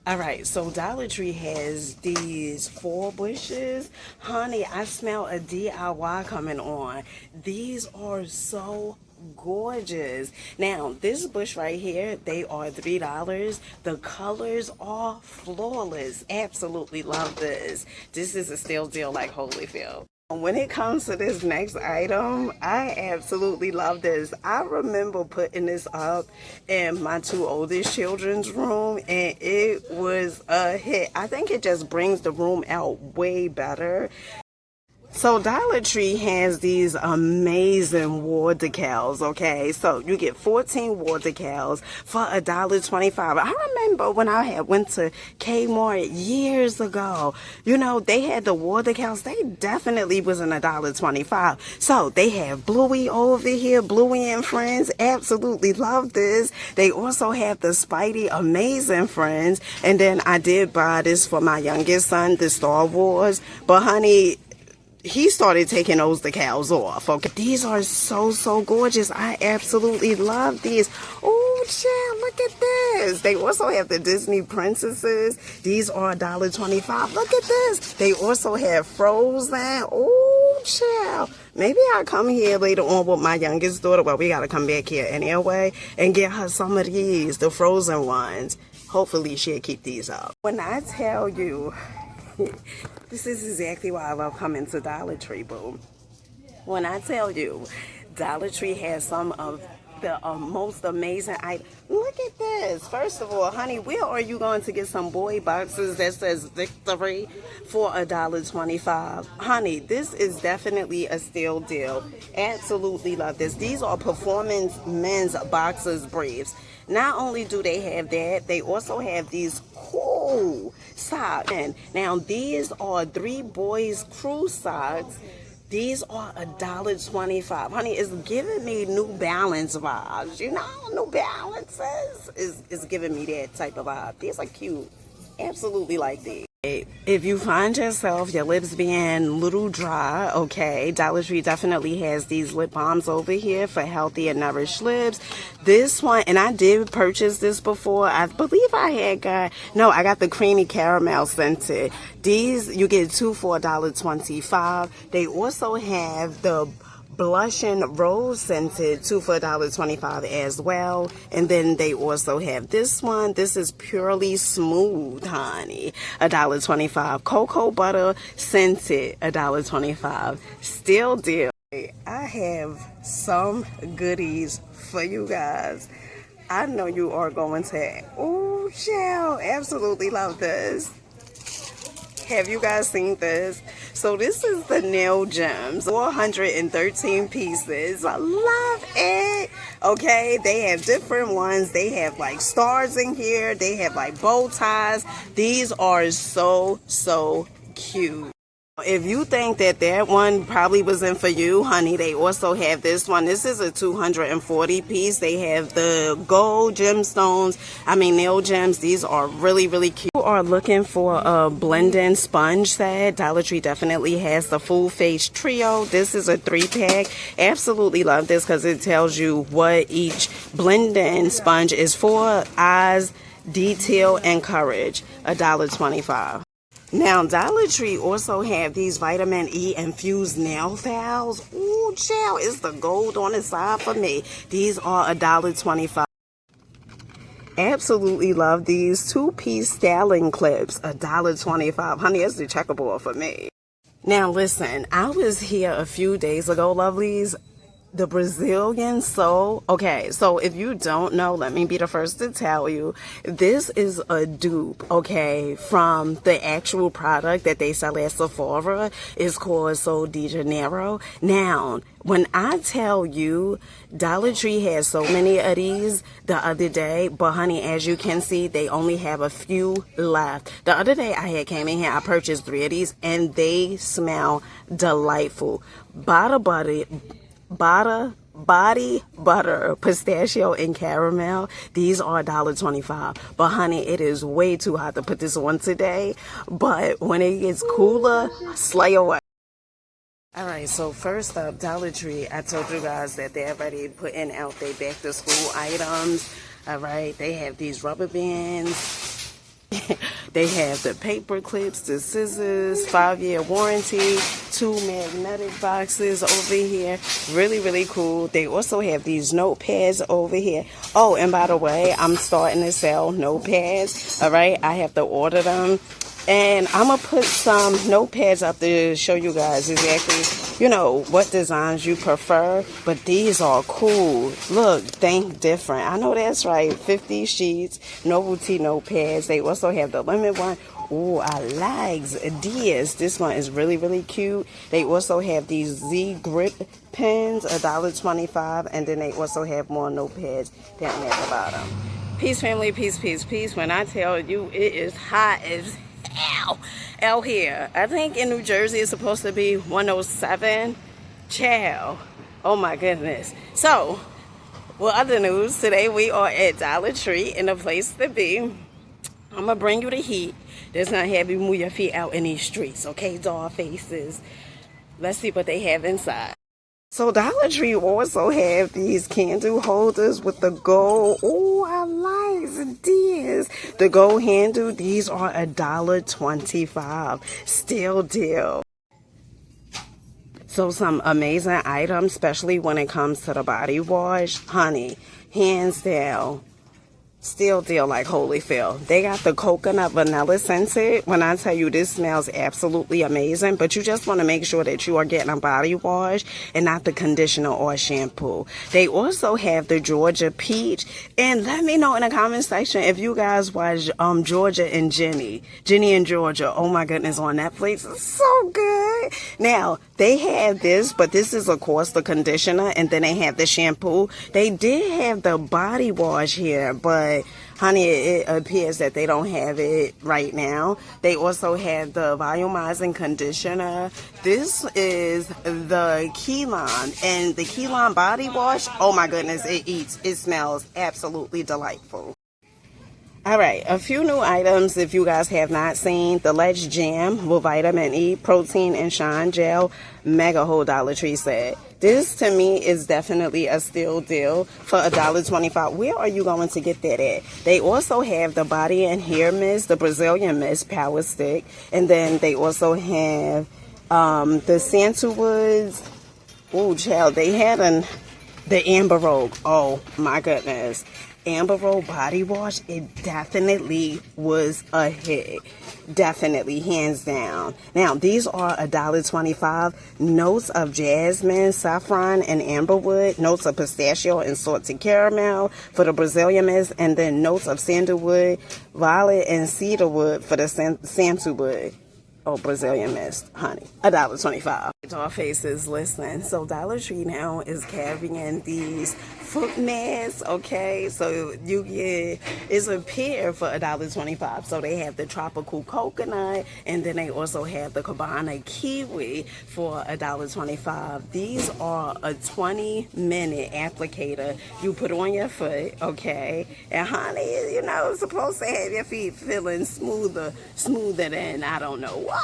All right, so Dollar Tree has these 4 bushes. Honey, I smell a DIY coming on. These are so gorgeous. Now, this bush right here, they are $3. The colors are flawless. Absolutely love this. This is a steal deal like Holyfield. When it comes to this next item, I absolutely love this. I remember putting this up in my 2 oldest children's room and it was a hit. I think it just brings the room out way better. So Dollar Tree has these amazing war decals, okay? So you get 14 war decals for $1.25. I remember when I had went to Kmart years ago, you know, they had the war decals. They definitely was in $1.25. So they have Bluey over here, Bluey and Friends. Absolutely love this. They also have the Spidey Amazing Friends. And then I did buy this for my youngest son, the Star Wars. But honey, he started taking those decals off. Okay, these are so gorgeous. I absolutely love these. Oh child, look at this. They also have the Disney princesses. These are $1.25. Look at this. They also have Frozen. Oh child, maybe I'll come here later on with my youngest daughter. Well, we gotta come back here anyway and get her some of these, the Frozen ones. Hopefully she'll keep these up. When I tell you, this is exactly why I love coming to Dollar Tree, boo. When I tell you, Dollar Tree has some of the most amazing items. Look at this. First of all, honey, where are you going to get some boy boxes that says victory for $1.25? Honey, this is definitely a steal deal. Absolutely love this. These are performance men's boxers briefs. Not only do they have that, they also have these cool socks. Now, these are 3 boys crew socks. These are $1.25. Honey, it's giving me New Balance vibes. You know, New Balances is giving me that type of vibe. These are cute. Absolutely like these. If you find yourself, your lips being a little dry, okay, Dollar Tree definitely has these lip balms over here for healthy and nourished lips. This one, and I did purchase this before. I believe I got the creamy caramel scented. These, you get 2 for $1.25. They also have the blushing rose scented 2 for $1.25 as well. And then they also have this one. This is purely smooth, honey, $1.25. Cocoa butter scented $1.25. Still deal. I have some goodies for you guys. I know you are going to, oh child, absolutely love this. Have you guys seen this? So this is the nail gems, 413 pieces. I love it. Okay, they have different ones. They have like stars in here. They have like bow ties. These are so cute. If you think that one probably wasn't for you, honey, they also have this one. This is a 240 piece. They have the gold gemstones. Nail gems. These are really cute. If you are looking for a blending sponge set, Dollar Tree definitely has the full face trio. This is a 3-pack. Absolutely love this because it tells you what each blending sponge is for. Eyes, detail, and courage. $1.25. Now, Dollar Tree also have these vitamin E infused nail files. Ooh, child, it's the gold on the side for me. These are $1.25. Absolutely love these 2-piece styling clips. $1.25. Honey, that's the checkerboard for me. Now, listen, I was here a few days ago, lovelies. The Brazilian soul. Okay, so if you don't know, let me be the first to tell you, this is a dupe, okay, from the actual product that they sell at Sephora. It's called Sol de Janeiro. Now, when I tell you, Dollar Tree has so many of these the other day, but honey, as you can see, they only have a few left. The other day I had came in here, I purchased 3 of these, and they smell delightful. Body butter, pistachio, and caramel. These are $1.25. But honey, it is way too hot to put this on today. But when it gets cooler, slay away. Alright, so first up, Dollar Tree. I told you guys that they're already putting out their back to school items. Alright, they have these rubber bands. They have the paper clips, the scissors, 5-year warranty, 2 magnetic boxes over here. Really, really cool. They also have these notepads over here. Oh, and by the way, I'm starting to sell notepads. All right, I have to order them. And I'm going to put some notepads up to show you guys exactly, you know, what designs you prefer. But these are cool. Look, think different. I know that's right. 50 sheets, novelty notepads. They also have the lemon one. Oh, I like these. This one is really, really cute. They also have these Z grip pens, $1.25. And then they also have more notepads down at the bottom. Peace, family. Peace, peace, peace. When I tell you it is hot as out here. I think in New Jersey it's supposed to be 107. Child. Oh my goodness. So, well, other news. Today we are at Dollar Tree in a place to be. I'm going to bring you the heat. That's not have you move your feet out in these streets. Okay, doll faces. Let's see what they have inside. So Dollar Tree also have these candle holders with the gold. Oh, I like these. The gold handle. These are $1.25. Still deal. So some amazing items, especially when it comes to the body wash. Honey, hands down. Still deal like Holyfield. They got the coconut vanilla scented. When I tell you this smells absolutely amazing, but you just want to make sure that you are getting a body wash and not the conditioner or shampoo. They also have the Georgia peach. And let me know in the comment section if you guys watch Georgia and Jenny and Georgia. Oh my goodness, on Netflix. It's so good. Now, they have this, but this is of course the conditioner, and then they have the shampoo. They did have the body wash here, but honey, it appears that they don't have it right now. They also have the volumizing conditioner. This is the Keylon, and the Keylon body wash, oh my goodness, it smells absolutely delightful. All right, a few new items if you guys have not seen. The Let's Jam with vitamin E, protein, and shine gel mega whole Dollar Tree set. This to me is definitely a steal deal for $1.25. Where are you going to get that at? They also have the body and hair mist, the Brazilian mist power stick, and then they also have the Sandalwoods. Oh, child, they had the Amber Rogue. Oh my goodness. Amber Roll body wash, it definitely was a hit. Definitely, hands down. Now, these are $1.25. Notes of jasmine, saffron, and amberwood. Notes of pistachio and salted caramel for the Brazilian mist. And then notes of sandalwood, violet, and cedarwood for the sandalwood. Oh, Brazilian mist, honey. $1.25. Doll faces, listen. So Dollar Tree now is carrying these foot masks, okay? So you get, it's a pair for $1.25. So they have the tropical coconut, and then they also have the Cabana kiwi for $1.25. These are a 20-minute applicator you put on your foot, okay? And honey, you know, it's supposed to have your feet feeling smoother than I don't know why.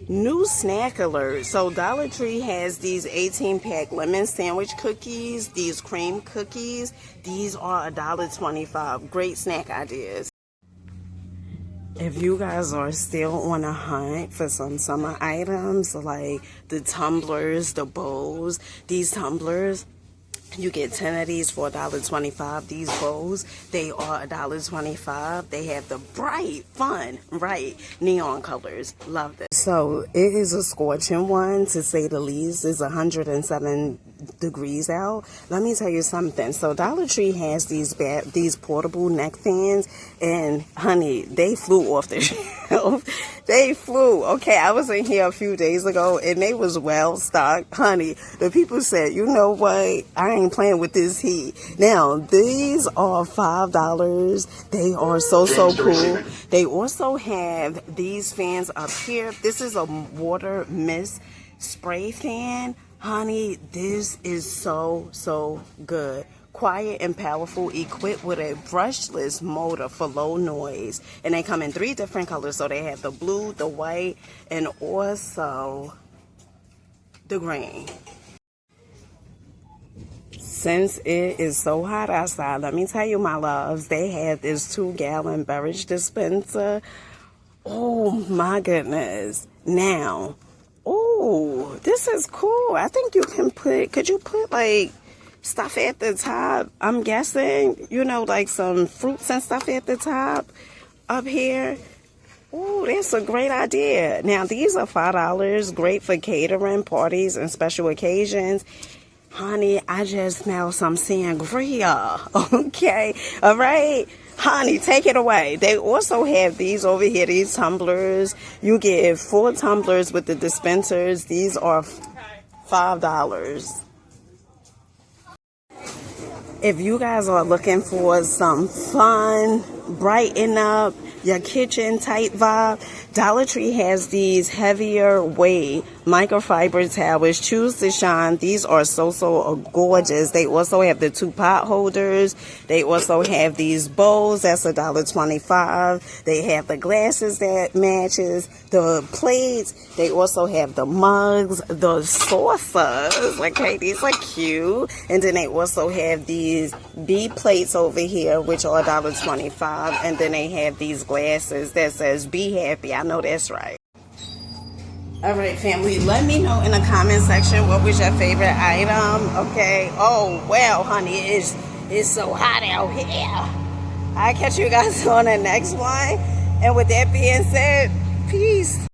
New snack alert. So Dollar Tree has these 18-pack lemon sandwich cookies, these cream cookies. These are $1.25. Great snack ideas. If you guys are still on a hunt for some summer items like the tumblers, the bowls, these tumblers, you get 10 of these for $1.25. These bowls, they are $1.25. They have the bright, fun, neon colors. Love this. So it is a scorching one, to say the least. It's 107 degrees out. Let me tell you something. So Dollar Tree has these portable neck fans, and honey, they flew off the shelf. They flew. Okay, I was in here a few days ago, and they was well stocked. Honey, the people said, you know what? I ain't playing with this heat. Now, these are $5. They are so cool. They also have these fans up here. This is a water mist spray fan. Honey, this is so good. Quiet and powerful, equipped with a brushless motor for low noise. And they come in 3 different colors. So they have the blue, the white, and also the green. since it is so hot outside, let me tell you, my loves, they have this 2-gallon beverage dispenser. Oh my goodness. Now, oh, this is cool. I think you can could you put like stuff at the top? I'm guessing, you know, like some fruits and stuff at the top up here. Oh, that's a great idea. Now, these are $5, great for catering, parties, and special occasions. Honey, I just smell some sangria. Okay, all right. Honey, take it away. They also have these over here, these tumblers. You get 4 tumblers with the dispensers. These are $5. If you guys are looking for some fun, brighten up your kitchen type vibe, Dollar Tree has these heavier weight microfiber towels. Choose to shine. These are so gorgeous. They also have the 2 pot holders. They also have these bowls. That's $1.25. They have the glasses that matches the plates. They also have the mugs, the saucers. Okay, these are cute. And then they also have these B plates over here, which are $1.25. And then they have these glasses that says "Be Happy." I know that's right. All right, family, let me know in the comment section what was your favorite item. Okay. Oh, well, honey, it's so hot out here. I'll catch you guys on the next one. And with that being said, peace.